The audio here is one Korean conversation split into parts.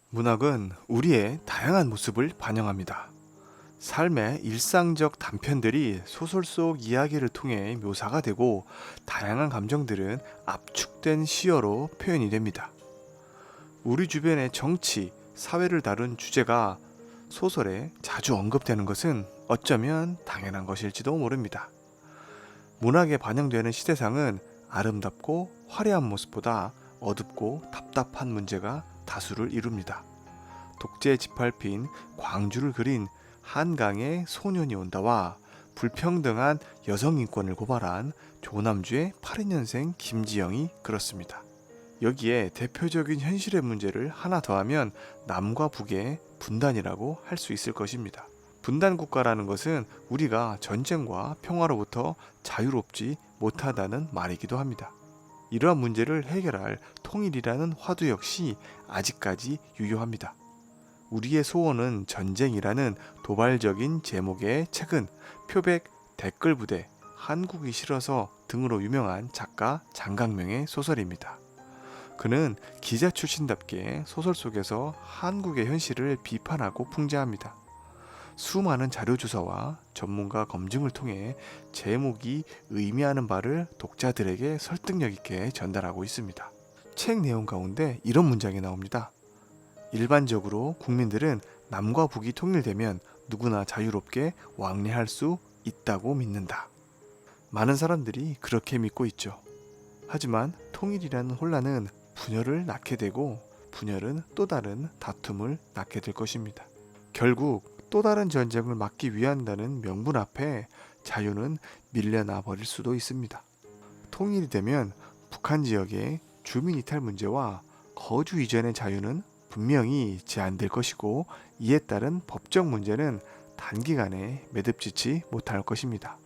문학은 우리의 다양한 모습을 반영합니다. 삶의 일상적 단편들이 소설 속 이야기를 통해 묘사가 되고 다양한 감정들은 압축된 시어로 표현이 됩니다. 우리 주변의 정치, 사회를 다룬 주제가 소설에 자주 언급되는 것은 어쩌면 당연한 것일지도 모릅니다. 문학에 반영되는 시대상은 아름답고 화려한 모습보다 어둡고 답답한 문제가 다수를 이룹니다. 독재에 짓밟힌 광주를 그린 한강의 소년이 온다와 불평등한 여성 인권을 고발한 조남주의 82년생 김지영이 그렇습니다. 여기에 대표적인 현실의 문제를 하나 더하면 남과 북의 분단이라고 할 수 있을 것입니다. 분단 국가라는 것은 우리가 전쟁과 평화로부터 자유롭지 못하다는 말이기도 합니다. 이러한 문제를 해결할 통일이라는 화두 역시 아직까지 유효합니다. 우리의 소원은 전쟁이라는 도발적인 제목의 책은 표백, 댓글부대, 한국이 싫어서 등으로 유명한 작가 장강명의 소설입니다. 그는 기자 출신답게 소설 속에서 한국의 현실을 비판하고 풍자합니다. 수많은 자료조사와 전문가 검증을 통해 제목이 의미하는 바를 독자들에게 설득력 있게 전달하고 있습니다. 책 내용 가운데 이런 문장이 나옵니다. 일반적으로 국민들은 남과 북이 통일되면 누구나 자유롭게 왕래할 수 있다고 믿는다. 많은 사람들이 그렇게 믿고 있죠. 하지만 통일이라는 혼란은 분열을 낳게 되고 분열은 또 다른 다툼을 낳게 될 것입니다. 결국 또 다른 전쟁을 막기 위한다는 명분 앞에 자유는 밀려나 버릴 수도 있습니다. 통일이 되면 북한 지역의 주민 이탈 문제와 거주 이전의 자유는 분명히 제한될 것이고 이에 따른 법적 문제는 단기간에 매듭짓지 못할 것입니다.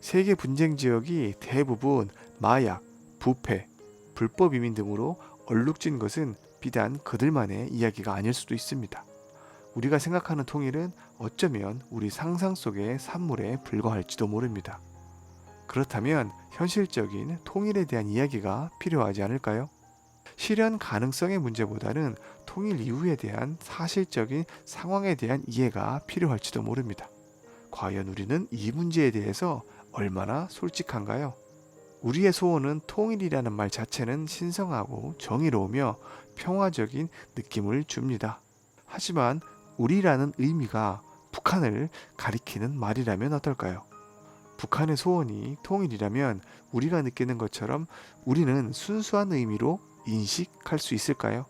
세계 분쟁 지역이 대부분 마약, 부패, 불법 이민 등으로 얼룩진 것은 비단 그들만의 이야기가 아닐 수도 있습니다. 우리가 생각하는 통일은 어쩌면 우리 상상 속의 산물에 불과할지도 모릅니다. 그렇다면 현실적인 통일에 대한 이야기가 필요하지 않을까요? 실현 가능성의 문제보다는 통일 이후에 대한 사실적인 상황에 대한 이해가 필요할지도 모릅니다. 과연 우리는 이 문제에 대해서 얼마나 솔직한가요? 우리의 소원은 통일이라는 말 자체는 신성하고 정의로우며 평화적인 느낌을 줍니다. 하지만 우리라는 의미가 북한을 가리키는 말이라면 어떨까요? 북한의 소원이 통일이라면 우리가 느끼는 것처럼 우리는 순수한 의미로 인식할 수 있을까요?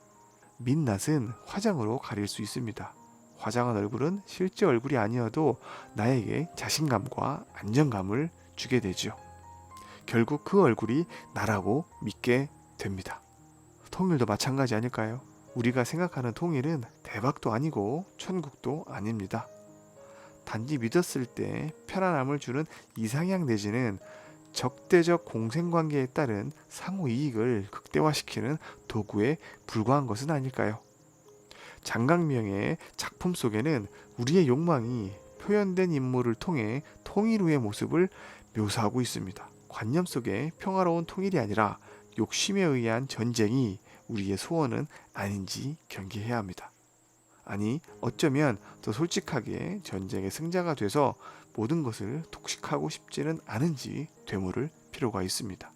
민낯은 화장으로 가릴 수 있습니다. 화장한 얼굴은 실제 얼굴이 아니어도 나에게 자신감과 안정감을 주게 되죠. 결국 그 얼굴이 나라고 믿게 됩니다. 통일도 마찬가지 아닐까요? 우리가 생각하는 통일은 대박도 아니고 천국도 아닙니다. 단지 믿었을 때 편안함을 주는 이상향 내지는 적대적 공생관계에 따른 상호 이익을 극대화시키는 도구에 불과한 것은 아닐까요? 장강명의 작품 속에는 우리의 욕망이 표현된 인물을 통해 통일 후의 모습을 묘사하고 있습니다. 관념 속에 평화로운 통일이 아니라 욕심에 의한 전쟁이 우리의 소원은 아닌지 경계해야 합니다. 아니, 어쩌면 더 솔직하게 전쟁의 승자가 돼서 모든 것을 독식하고 싶지는 않은지 되물을 필요가 있습니다.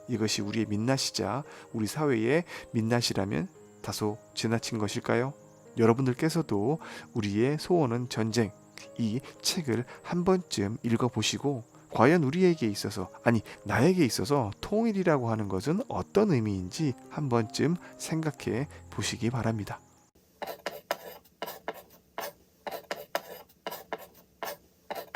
이것이 우리의 민낯이자 우리 사회의 민낯이라면 다소 지나친 것일까요? 여러분들께서도 우리의 소원은 전쟁, 이 책을 한 번쯤 읽어보시고 과연 우리에게 있어서, 아니 나에게 있어서 통일이라고 하는 것은 어떤 의미인지 한 번쯤 생각해 보시기 바랍니다.